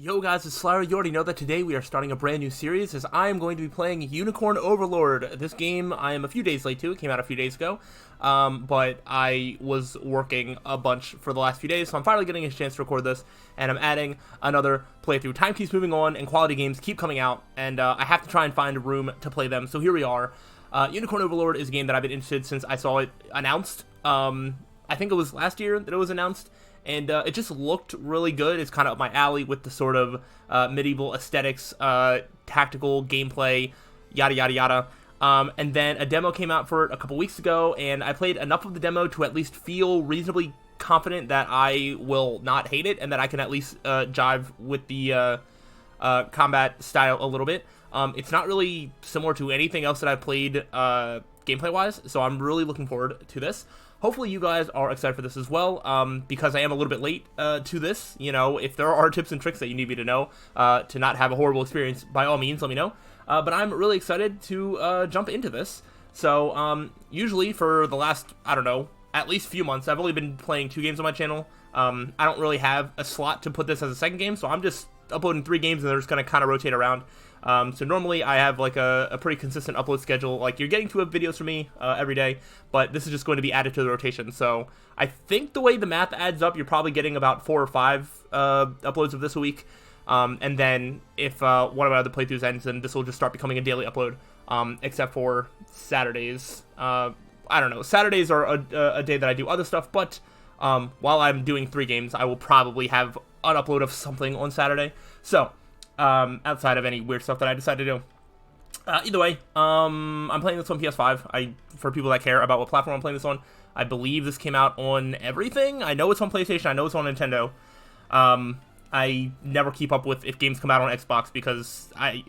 Yo guys, it's slyroh. You already know that today we are starting a brand new series as I am going to be playing Unicorn Overlord. This game I am a few days late to. It came out a few days ago, but I was working a bunch for the last few days, so I'm finally getting a chance to record this, and I'm adding another playthrough. Time keeps moving on, and quality games keep coming out, and I have to try and find a room to play them, so here we are. Unicorn Overlord is a game that I've been interested since I saw it announced. I think it was last year that it was announced. And it just looked really good. It's kind of up my alley with the sort of medieval aesthetics, tactical gameplay, yada yada yada. And then a demo came out for it a couple weeks ago, and I played enough of the demo to at least feel reasonably confident that I will not hate it, and that I can at least jive with the combat style a little bit. It's not really similar to anything else that I've played gameplay-wise, so I'm really looking forward to this. Hopefully you guys are excited for this as well, because I am a little bit late to this. You know, if there are tips and tricks that you need me to know to not have a horrible experience, by all means, let me know. But I'm really excited to jump into this. So, usually for the last, I don't know, at least few months, I've only been playing 2 games on my channel. I don't really have a slot to put this as a second game, so I'm just uploading 3 games and they're just going to kind of rotate around. So normally I have like a pretty consistent upload schedule. Like, you're getting 2 videos from me every day, but this is just going to be added to the rotation. So I think the way the math adds up, you're probably getting about 4 or 5 uploads of this a week. And then if one of my other playthroughs ends, then this will just start becoming a daily upload, except for Saturdays. I don't know. Saturdays are a day that I do other stuff, but while I'm doing 3 games, I will probably have an upload of something on Saturday. So outside of any weird stuff that I decide to do. Either way, I'm playing this on PS5. For people that care about what platform I'm playing this on, I believe this came out on everything. I know it's on PlayStation. I know it's on Nintendo. I never keep up with if games come out on Xbox because I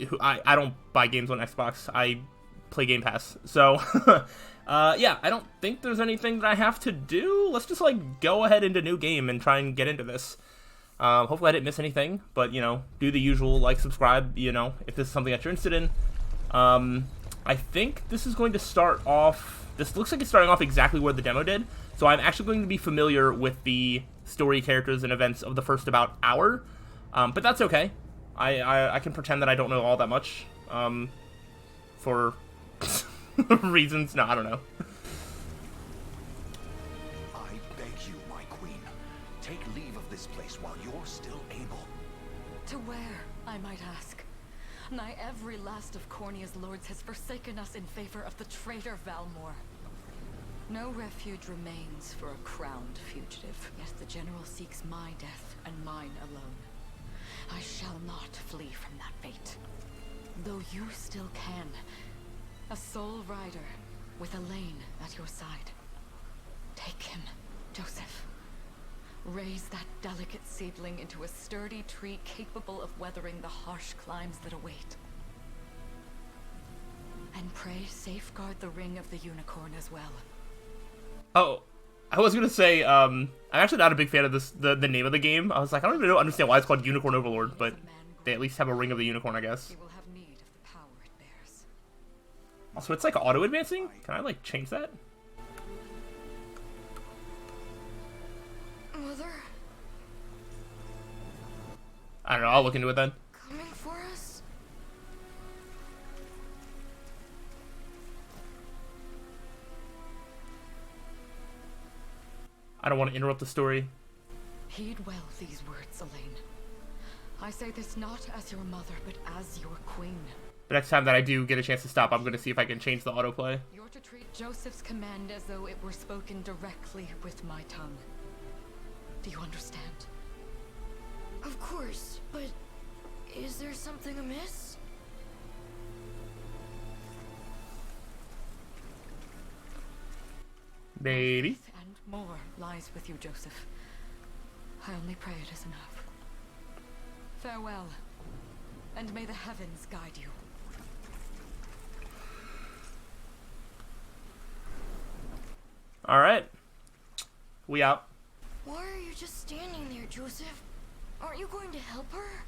don't buy games on Xbox. I play Game Pass. So, yeah, I don't think there's anything that I have to do. Let's just, like, go ahead into new game and try and get into this. Hopefully I didn't miss anything, but, you know, do the usual, like, subscribe, you know, if this is something that you're interested in. I think this is going to start off, this looks like it's starting off exactly where the demo did, so I'm actually going to be familiar with the story, characters, and events of the first about hour, but that's okay. I can pretend that I don't know all that much, for reasons, no, I don't know. Take leave of this place while you're still able. To where, I might ask? Nigh every last of Cornia's lords has forsaken us in favor of the traitor Valmor. No refuge remains for a crowned fugitive, yet the general seeks my death and mine alone. I shall not flee from that fate. Though you still can. A sole rider with Elaine at your side. Take him, Joseph. Raise that delicate seedling into a sturdy tree capable of weathering the harsh climes that await. And pray safeguard the ring of the unicorn as well. Oh, I was gonna say, I'm actually not a big fan of this, the name of the game. I was like, I don't even understand why it's called Unicorn Overlord, but they at least have a ring of the unicorn, I guess. He will have need of the power it bears. Also, it's like auto-advancing? Can I, like, change that? Mother? I don't know, I'll look into it then. Coming for us? I don't want to interrupt the story. Heed well these words, Elaine. I say this not as your mother, but as your queen. The next time that I do get a chance to stop, I'm going to see if I can change the autoplay. You're to treat Joseph's command as though it were spoken directly with my tongue. Do you understand? Of course, but is there something amiss? Maybe. Faith and more lies with you, Joseph. I only pray it is enough. Farewell, and may the heavens guide you. Alright. We out. Why are you just standing there, Joseph? Aren't you going to help her?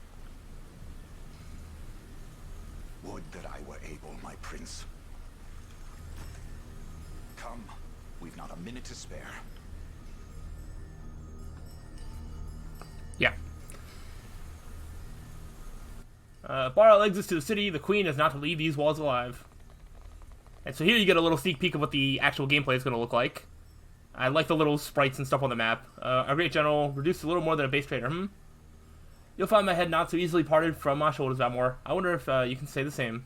Would that I were able, my prince. Come, we've not a minute to spare. Yeah. Bar all exits to the city. The queen is not to leave these walls alive. And so here you get a little sneak peek of what the actual gameplay is going to look like. I like the little sprites and stuff on the map. Our great general reduced a little more than a base trader. You'll find my head not so easily parted from my shoulders, Valmore. I wonder if you can say the same.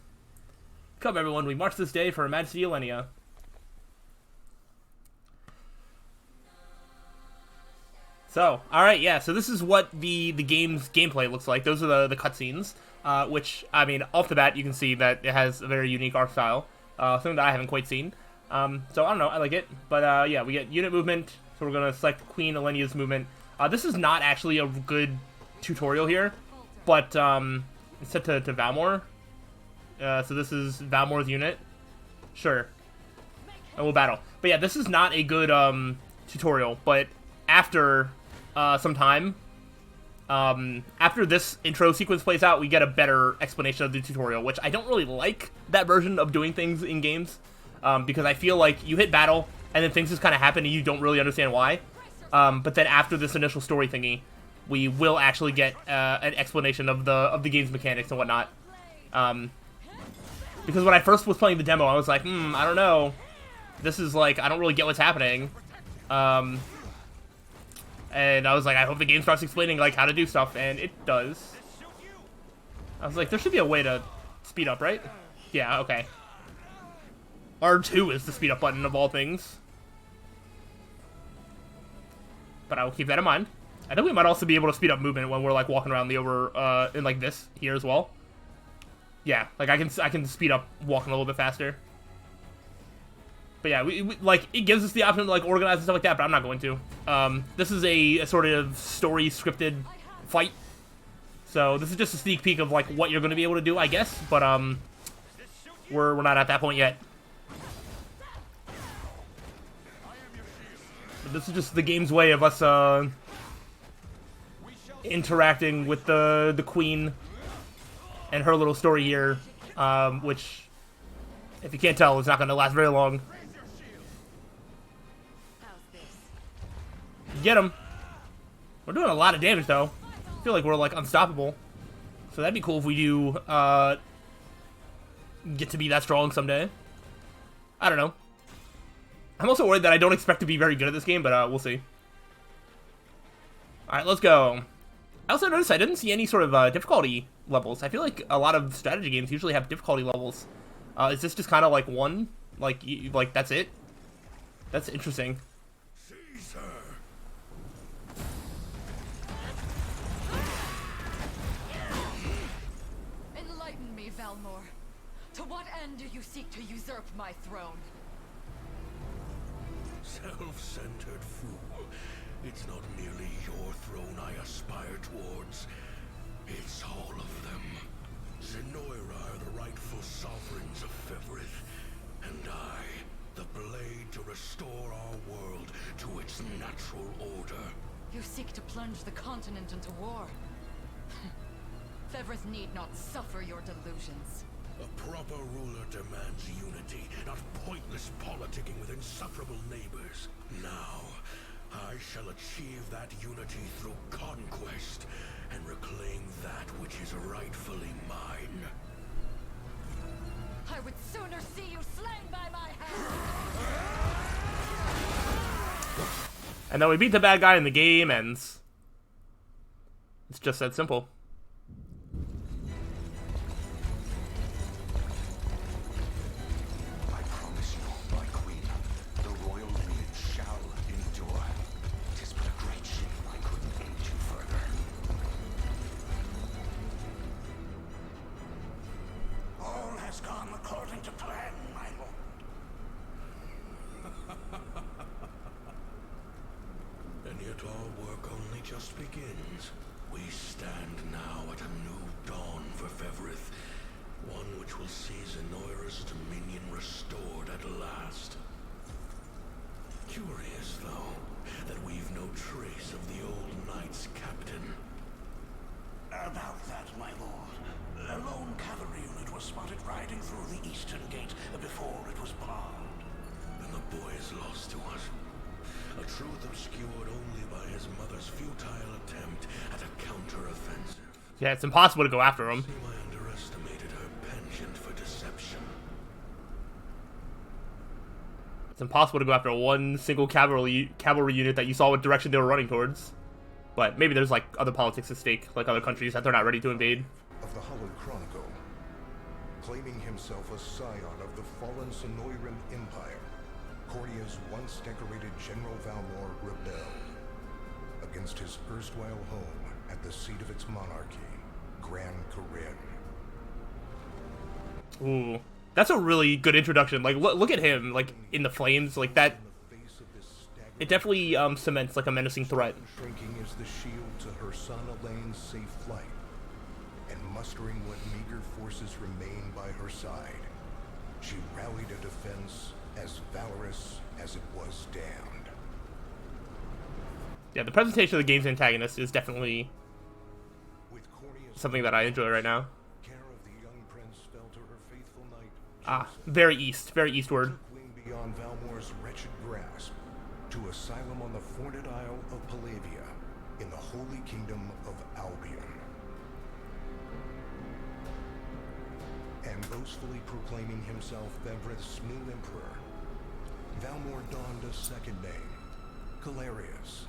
Come, everyone, we march this day for Her Majesty Elenia. So, alright, yeah, so this is what the game's gameplay looks like. Those are the cutscenes, which, I mean, off the bat, you can see that it has a very unique art style. Something that I haven't quite seen. So, I don't know, I like it. But, yeah, we get unit movement, so we're going to select Queen Elenia's movement. This is not actually a good tutorial here, but, it's set to Valmore. So this is Valmore's unit. Sure. And we'll battle. But yeah, this is not a good, tutorial, but after, some time, after this intro sequence plays out, we get a better explanation of the tutorial, which I don't really like that version of doing things in games, because I feel like you hit battle, and then things just kind of happen, and you don't really understand why. But then after this initial story thingy, we will actually get an explanation of the game's mechanics and whatnot. Because when I first was playing the demo, I was like, I don't know. This is like, I don't really get what's happening. And I was like, I hope the game starts explaining like how to do stuff, and it does. I was like, there should be a way to speed up, right? Yeah, okay. R2 is the speed up button of all things. But I will keep that in mind. I think we might also be able to speed up movement when we're like walking around the in like this here as well. Yeah, like I can speed up walking a little bit faster. But yeah, we like it gives us the option to like organize and stuff like that, but I'm not going to. This is a sort of story scripted fight, so this is just a sneak peek of like what you're going to be able to do, I guess. But we're not at that point yet. But this is just the game's way of us interacting with the queen and her little story here, which, if you can't tell, is not going to last very long. Get him. We're doing a lot of damage, though. I feel like we're, like, unstoppable. So that'd be cool if we do, get to be that strong someday. I don't know. I'm also worried that I don't expect to be very good at this game, but, we'll see. Alright, let's go. I also noticed I didn't see any sort of, difficulty levels. I feel like a lot of strategy games usually have difficulty levels. Is this just kind of, like, one? Like, that's it? That's interesting. Caesar. Enlighten me, Valmore. To what end do you seek to usurp my throne? Self-centered fool. It's not merely your throne I aspire towards. It's all of them. Zenoira are the rightful sovereigns of Fevrith, and I, the blade to restore our world to its natural order. You seek to plunge the continent into war. Fevrith need not suffer your delusions. A proper ruler demands unity, not pointless politicking with insufferable neighbors. Now, I shall achieve that unity through conquest and reclaim that which is rightfully mine. I would sooner see you slain by my hand. And then we beat the bad guy and the game ends. It's just that simple. I promise you, my queen, the royal lineage shall endure. 'Tis but a great shame I couldn't aid you further. All has gone according to plan, my lord. And yet our work only just begins. We stand now at a new dawn for Fevrith, one which will see Zenoira's dominion restored at last. Curious, though, that we've no trace of the old knight's captain. About that, my lord. A lone cavalry unit was spotted riding through the eastern gate before it was barred. And the boy is lost to us. A truth obscured only by his mother's futile attempt at a counter-offensive. Yeah, it's impossible to go after him. See my It's impossible to go after one single cavalry unit that you saw what direction they were running towards. But maybe there's, like, other politics at stake, like other countries that they're not ready to invade. Of the Hallowed Chronicle, claiming himself a scion of the fallen Sonoran Empire, Cornia's once decorated General Valmor rebelled against his erstwhile home at the seat of its monarchy, Gran Corinne. Ooh, that's a really good introduction. Like, look at him, like, in the flames, like that. It definitely cements like a menacing threat. Shrinking is the shield to her son Elaine's safe flight, and mustering what meager forces remain by her side, she rallied a defense as valorous as it was damned. Yeah, the presentation of the game's antagonist is definitely something that I enjoy right now. Care of the young prince fell to her faithful knight. Ah, very eastward. Wing beyond Valmor's wretched grasp, to asylum on the Forned Isle of Palavia, in the holy kingdom of Albion. And boastfully proclaiming himself Bevrith's new emperor, Valmor donned a second name, Galerius,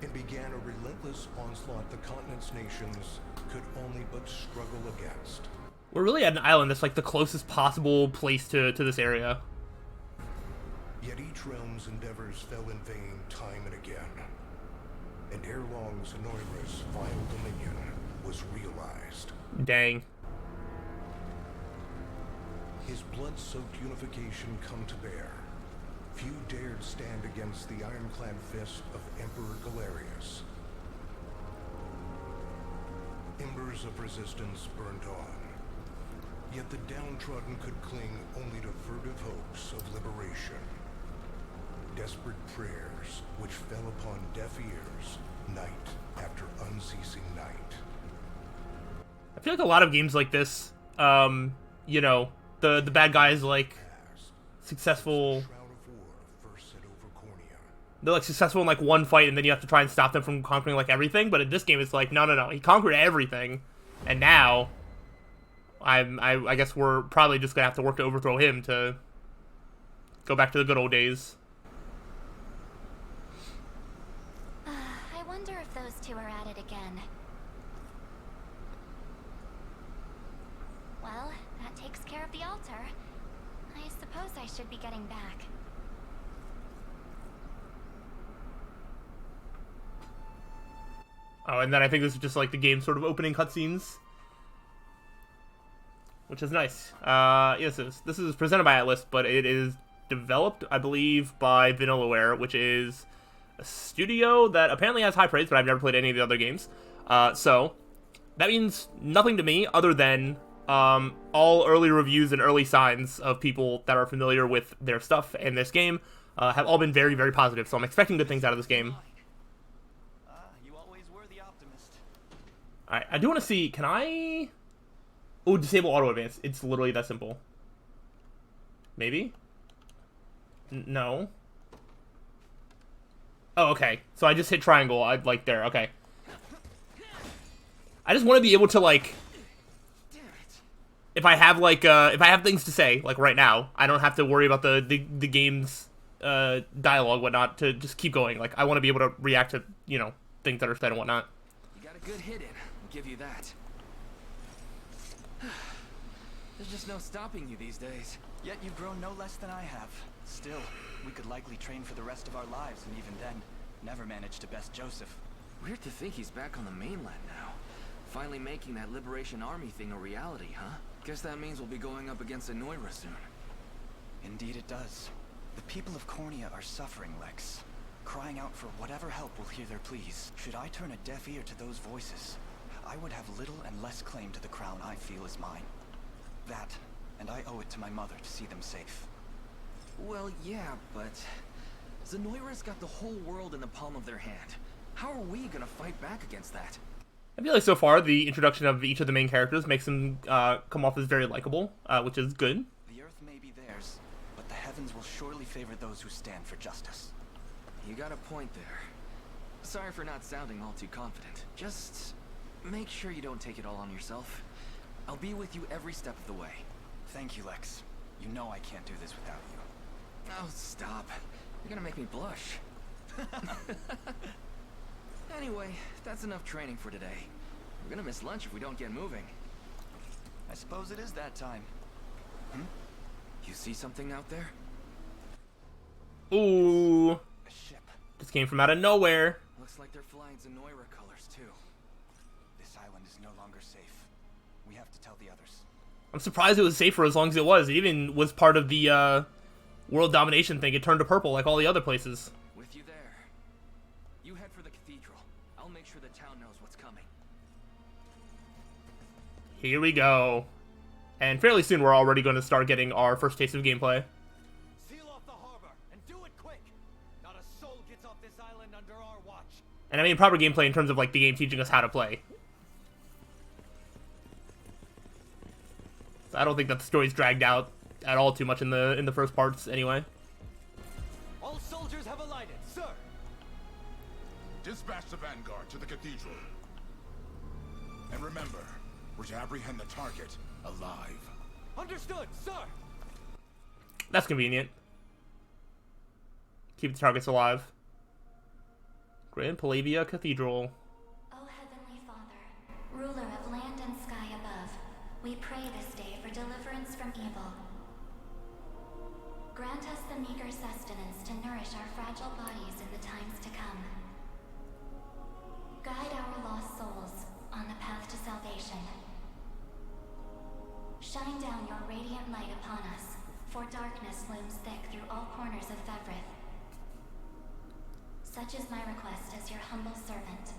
and began a relentless onslaught the continent's nations could only but struggle against. We're really at an island that's like the closest possible place to this area. Yet each realm's endeavors fell in vain time and again, and ere long Sonoira's vile dominion was realized. Dang. His blood-soaked unification come to bear, few dared stand against the ironclad fist of Emperor Galerius. Embers of resistance burned on, yet the downtrodden could cling only to furtive hopes of liberation. Desperate prayers which fell upon deaf ears night after unceasing night. I feel like a lot of games like this, you know, the bad guys like successful. They're like successful in like one fight, and then you have to try and stop them from conquering like everything. But in this game, it's like no, he conquered everything, and now I guess we're probably just gonna have to work to overthrow him to go back to the good old days. I wonder if those two are at it again. Well, that takes care of the altar. I suppose I should be getting back. Oh, and then I think this is just like the game sort of opening cutscenes, which is nice. Yes, this is presented by Atlas, but it is developed, I believe, by Vanillaware, which is a studio that apparently has high praise, but I've never played any of the other games. So that means nothing to me other than all early reviews and early signs of people that are familiar with their stuff and this game have all been very, very positive. So I'm expecting good things out of this game. Alright, I do want to see, can I... Oh, disable auto advance. It's literally that simple. Maybe? No. Oh, okay. So I just hit triangle, like there, okay. I just want to be able to, like... If I have, like, if I have things to say, like right now, I don't have to worry about the game's dialogue, whatnot, to just keep going. Like, I want to be able to react to, you know, things that are said and whatnot. You got a good hit in. Give you that. There's just no stopping you these days. Yet you've grown no less than I have. Still, we could likely train for the rest of our lives, and even then, never manage to best Joseph. Weird to think he's back on the mainland now. Finally making that Liberation Army thing a reality, huh? Guess that means we'll be going up against Sonoira soon. Indeed it does. The people of Cornia are suffering, Lex. Crying out for whatever help will hear their pleas. Should I turn a deaf ear to those voices, I would have little and less claim to the crown I feel is mine. That, and I owe it to my mother to see them safe. Well, yeah, but... Sonoira's got the whole world in the palm of their hand. How are we gonna fight back against that? I feel like so far, the introduction of each of the main characters makes them come off as very likable, which is good. The earth may be theirs, but the heavens will surely favor those who stand for justice. You got a point there. Sorry for not sounding all too confident. Just make sure you don't take it all on yourself. I'll be with you every step of the way. Thank you, Lex. You know I can't do this without you. Oh, stop. You're gonna make me blush. Anyway, that's enough training for today. We're gonna miss lunch if we don't get moving. I suppose it is that time. You see something out there? Ooh. A ship. This came from out of nowhere. Looks like they're flying Zenoira colors, too. This island is no longer safe. We have to tell the others. I'm surprised it was safe for as long as it was. It even was part of the world domination thing. It turned to purple like all the other places. With you there. You head for the cathedral. I'll make sure the town knows what's coming. Here we go. And fairly soon we're already going to start getting our first taste of gameplay. Seal off the harbor and do it quick. Not a soul gets off this island under our watch. And I mean proper gameplay in terms of like the game teaching us how to play. So I don't think that the story's dragged out at all too much in the first parts anyway. All soldiers have alighted, sir. Dispatch the vanguard to the cathedral. And remember, we're to apprehend the target alive. Understood, sir. That's convenient. Keep the targets alive. Grand Palavia Cathedral. O Heavenly Father, ruler of land and sky above, we pray this day for deliverance from evil. Grant us the meager sustenance to nourish our fragile bodies in the times to come. Guide our lost souls on the path to salvation. Shine down your radiant light upon us, for darkness looms thick through all corners of Fevrith. Such is my request as your humble servant.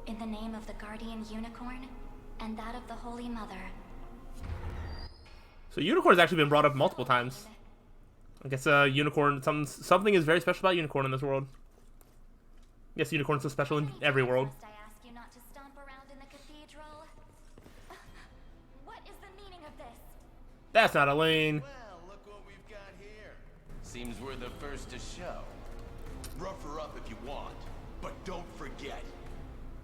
In the name of the guardian unicorn, and that of the Holy Mother. So unicorn's actually been brought up multiple times. I guess unicorn, something is very special about unicorn in this world. I guess unicorn's so special in every world. I ask you not to stomp around in the cathedral. What is the meaning of this? That's not Elaine. Well, look what we've got here. Seems we're the first to show. Rough her up if you want, but don't forget,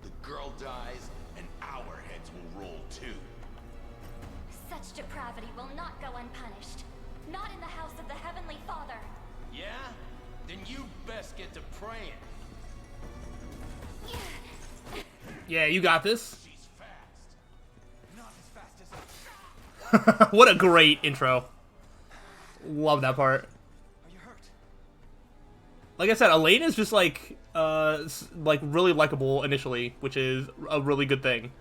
the girl dies and our heads will roll too. Such depravity will not go unpunished. Not in the house of the Heavenly Father. Yeah? Then you best get to praying. Yeah, you got this. She's fast. Not as fast as What a great intro. Love that part. Are you hurt? Like I said, Elaine is just like really likable initially, which is a really good thing.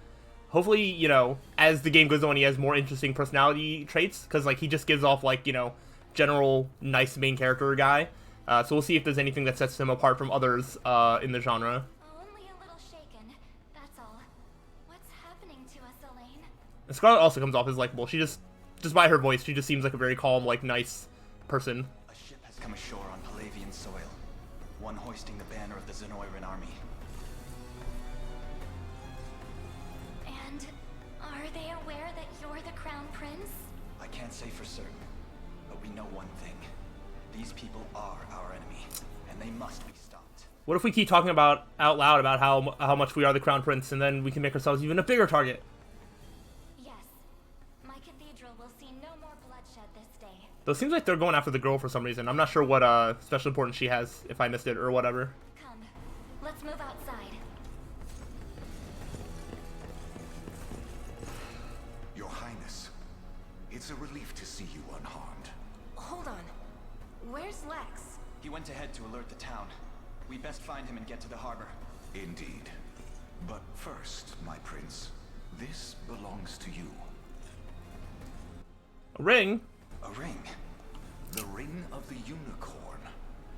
Hopefully, you know, as the game goes on, he has more interesting personality traits, because like he just gives off like, you know, general nice main character guy. So we'll see if there's anything that sets him apart from others in the genre. Only a little shaken, that's all. What's happening to us, Elaine? And Scarlet also comes off as likable. She just by her voice, she just seems like a very calm, like nice person. A ship has come ashore on Palavian soil. One hoisting the banner of the Zenoiran army. And are they aware that you're the Crown Prince? I can't say for certain, but we know one thing. These people are our enemy, and they must be stopped. What if we keep talking about out loud about how much we are the Crown Prince, and then we can make ourselves even a bigger target? Yes. My cathedral will see no more bloodshed this day. Though it seems like they're going after the girl for some reason. I'm not sure what special importance she has, if I missed it or whatever. Come, let's move outside. Your Highness, it's a relief to see you unharmed. Hold on. Where's Lex? He went ahead to alert the town. We best find him and get to the harbor. Indeed. But first, my prince, this belongs to you. A ring? A ring. The Ring of the Unicorn.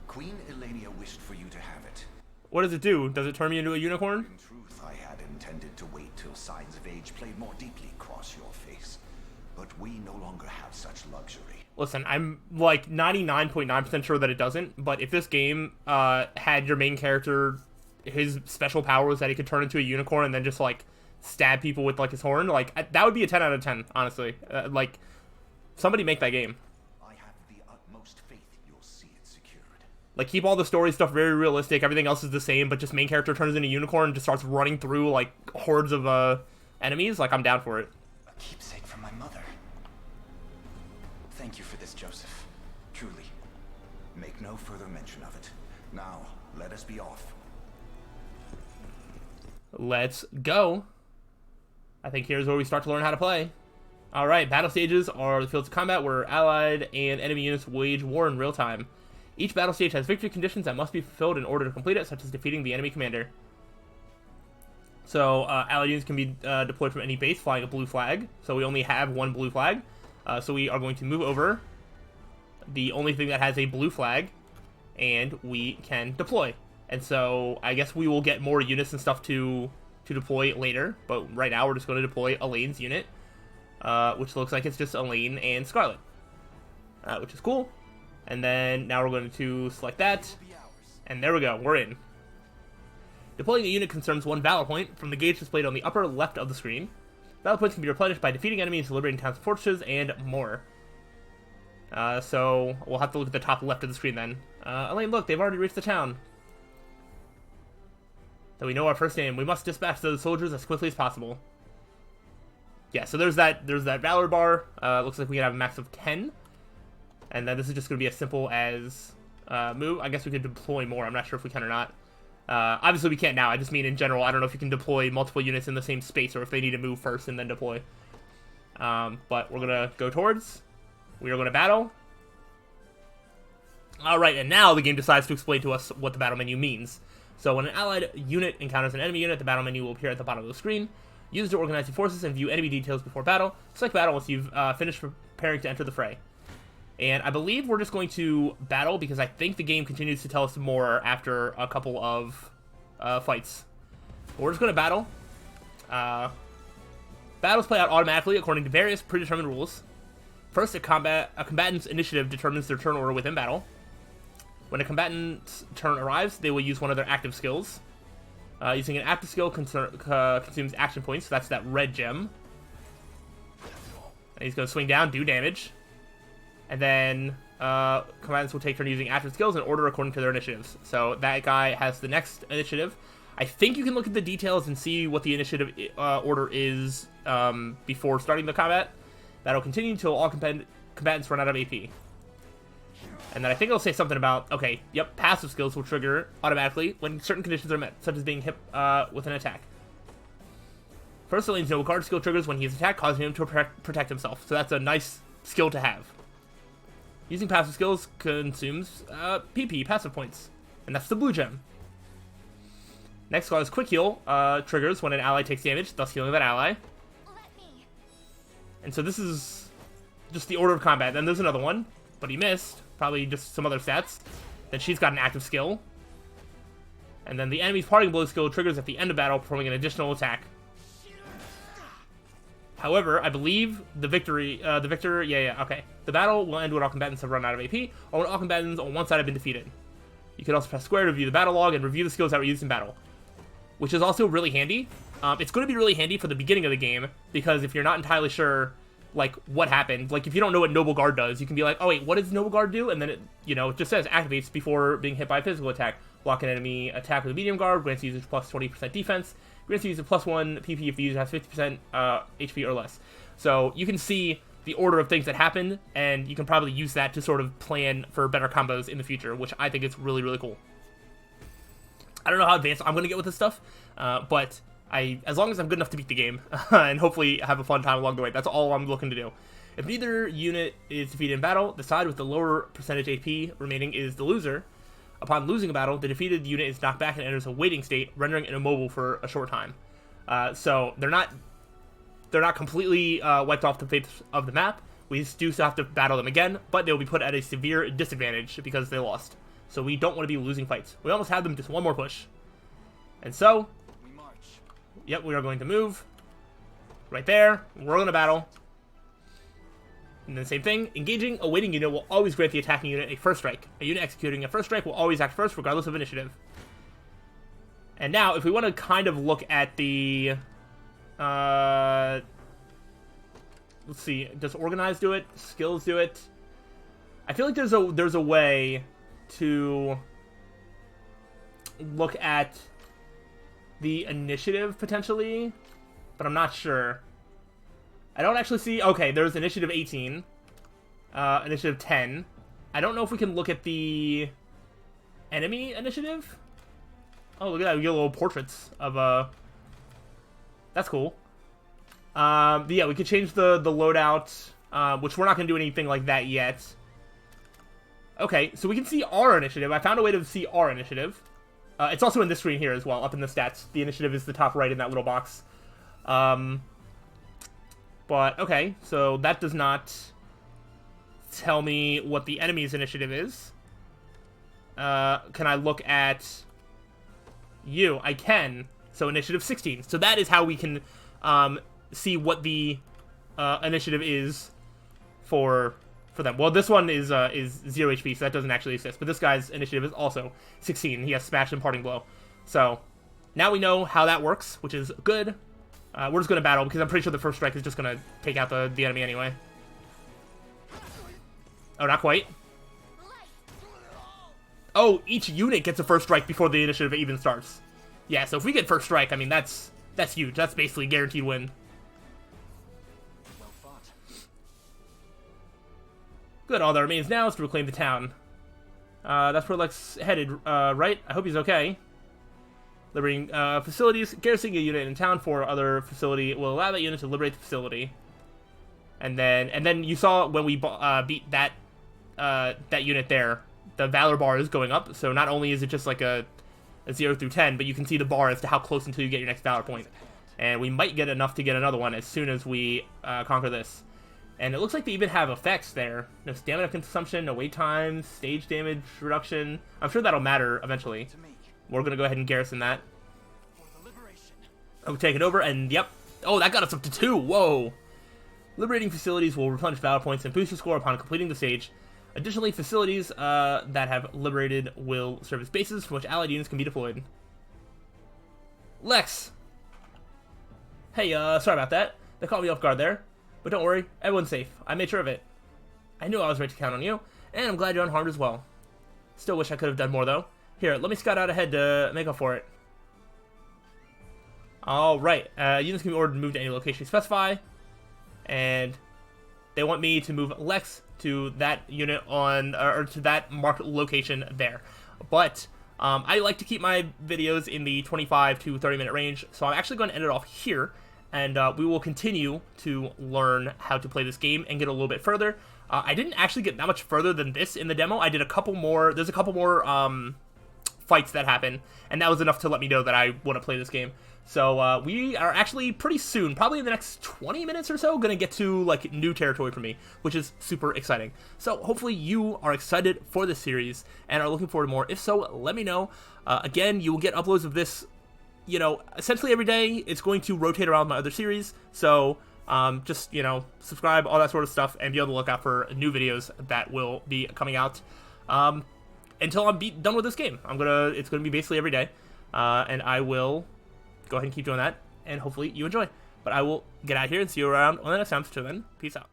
Queen Elenia wished for you to have it. What does it do? Does it turn me into a unicorn? In truth, I had intended to wait till signs of age played more deeply across your face. But we no longer have such luxury. Listen, I'm like 99.9% sure that it doesn't, but if this game had your main character, his special power was that he could turn into a unicorn and then just like stab people with like his horn, like that would be a 10 out of 10, honestly. Like, somebody make that game. I have the utmost faith you'll see it secured. Like, keep all the story stuff very realistic, everything else is the same, but just main character turns into a unicorn and just starts running through like hordes of enemies. Like, I'm down for it. A keepsake from my mother. Joseph. Truly. Make no further mention of it. Now, let us be off. Let's go. I think here's where we start to learn how to play. Alright, battle stages are the fields of combat where allied and enemy units wage war in real time. Each battle stage has victory conditions that must be fulfilled in order to complete it, such as defeating the enemy commander. So, allied units can be deployed from any base flying a blue flag. So we only have one blue flag. So we are going to move over the only thing that has a blue flag, and we can deploy. And so I guess we will get more units and stuff to deploy later, but right now we're just going to deploy Elaine's unit, which looks like it's just Elaine and Scarlet, which is cool. And then now we're going to select that, and there we go, we're in. Deploying a unit consumes 1 valor point from the gauge displayed on the upper left of the screen. Valor points can be replenished by defeating enemies, liberating towns and fortresses, and more. So we'll have to look at the top left of the screen then. Elaine, look, they've already reached the town. So we know our first name. We must dispatch those soldiers as quickly as possible. Yeah, so there's that valor bar. Looks like we can have a max of 10. And then this is just going to be as simple as move. I guess we could deploy more. I'm not sure if we can or not. Obviously we can't now. I just mean in general. I don't know if you can deploy multiple units in the same space or if they need to move first and then deploy. But we're going to go towards. We are going to battle. Alright, and now the game decides to explain to us what the battle menu means. So when an allied unit encounters an enemy unit, the battle menu will appear at the bottom of the screen. Use it to organize your forces and view enemy details before battle. Select battle once you've finished preparing to enter the fray. And I believe we're just going to battle because I think the game continues to tell us more after a couple of fights. But we're just going to battle. Battles play out automatically according to various predetermined rules. First, a combatant's initiative determines their turn order within battle. When a combatant's turn arrives, they will use one of their active skills. Using an active skill consumes action points, so that's that red gem. And he's going to swing down, do damage. And then combatants will take turn using active skills in order according to their initiatives. So that guy has the next initiative. I think you can look at the details and see what the initiative order is before starting the combat. That'll continue until all combatants run out of AP. And then I think it'll say something about, okay, yep, passive skills will trigger automatically when certain conditions are met, such as being hit with an attack. First, Elaine's Noble Guard skill triggers when he is attacked, causing him to protect himself. So that's a nice skill to have. Using passive skills consumes PP, passive points. And that's the blue gem. Next clause, Quick Heal triggers when an ally takes damage, thus healing that ally. And so this is just the order of combat. Then there's another one, but he missed. Probably just some other stats. Then she's got an active skill. And then the enemy's parting blow skill triggers at the end of battle, performing an additional attack. However, I believe the victor, okay. The battle will end when all combatants have run out of AP, or when all combatants on one side have been defeated. You can also press square to view the battle log and review the skills that were used in battle, which is also really handy. It's going to be really handy for the beginning of the game, because if you're not entirely sure, like, what happened, like, if you don't know what Noble Guard does, you can be like, oh wait, what does Noble Guard do? And then it, it just says activates before being hit by a physical attack. Block an enemy attack with a medium guard, grants users plus 20% defense, grants users plus 1 PP if the user has 50% HP or less. So you can see the order of things that happen, and you can probably use that to sort of plan for better combos in the future, which I think is really, really cool. I don't know how advanced I'm going to get with this stuff, but as long as I'm good enough to beat the game, and hopefully have a fun time along the way, that's all I'm looking to do. If neither unit is defeated in battle, the side with the lower percentage AP remaining is the loser. Upon losing a battle, the defeated unit is knocked back and enters a waiting state, rendering it immobile for a short time. So they're not completely wiped off the face of the map. We do still have to battle them again, but they'll be put at a severe disadvantage because they lost. So we don't want to be losing fights. We almost have them, just one more push. And so, We march. Yep, we are going to move. Right there, we're going to battle. And then same thing, engaging a waiting unit will always grant the attacking unit a first strike. A unit executing a first strike will always act first, regardless of initiative. And now, if we want to kind of look at the... let's see, does Organize do it? Skills do it? I feel like there's a way to look at the initiative, potentially, but I'm not sure. I don't actually see... Okay, there's initiative 18. initiative 10. I don't know if we can look at the enemy initiative. Oh, look at that. We get little portraits of, that's cool. But yeah, we could change the loadout, which we're not going to do anything like that yet. Okay, so we can see our initiative. I found a way to see our initiative. It's also in this screen here as well, up in the stats. The initiative is the top right in that little box. But, okay, so that does not tell me what the enemy's initiative is. Can I look at you? I can. So, initiative 16. So that is how we can see what the initiative is for them. Well, this one is 0 HP, so that doesn't actually exist. But this guy's initiative is also 16. He has Smash and Parting Blow. So, now we know how that works, which is good. We're just going to battle, because I'm pretty sure the first strike is just going to take out the enemy anyway. Oh, not quite. Oh, each unit gets a first strike before the initiative even starts. Yeah, so if we get first strike, I mean, that's huge. That's basically guaranteed win. Good, all that remains now is to reclaim the town. That's where Lex headed, right? I hope he's okay. Liberating facilities. Garrisoning a unit in town for other facility will allow that unit to liberate the facility. And then you saw when we beat that unit there, the Valor bar is going up. So not only is it just like a 0 through 10, but you can see the bar as to how close until you get your next Valor point. And we might get enough to get another one as soon as we conquer this. And it looks like they even have effects there. No stamina consumption, no wait times, stage damage reduction. I'm sure that'll matter eventually. We're going to go ahead and garrison that. Oh, take it over, and yep. Oh, that got us up to 2. Whoa. Liberating facilities will replenish battle points and boost your score upon completing the stage. Additionally, facilities that have liberated will serve as bases from which allied units can be deployed. Lex! Hey, sorry about that. They caught me off guard there. But don't worry, everyone's safe. I made sure of it. I knew I was right to count on you, and I'm glad you're unharmed as well. Still wish I could have done more, though. Here, let me scout out ahead to make up for it. Alright, units can be ordered to move to any location you specify. And they want me to move Lex to that unit on, or to that marked location there. But I like to keep my videos in the 25 to 30 minute range, so I'm actually going to end it off here. And we will continue to learn how to play this game and get a little bit further. I didn't actually get that much further than this in the demo. I did a couple more. There's a couple more fights that happen, and that was enough to let me know that I want to play this game. So we are actually pretty soon, probably in the next 20 minutes or so, going to get to like new territory for me, which is super exciting. So hopefully you are excited for this series and are looking forward to more. If so, let me know. Again, you will get uploads of this, you know, essentially every day. It's going to rotate around my other series, so just, you know, subscribe, all that sort of stuff, and be on the lookout for new videos that will be coming out until I'm done with this game. It's gonna be basically every day, and I will go ahead and keep doing that, and hopefully you enjoy. But I will get out here and see you around on the next time. Till then, peace out.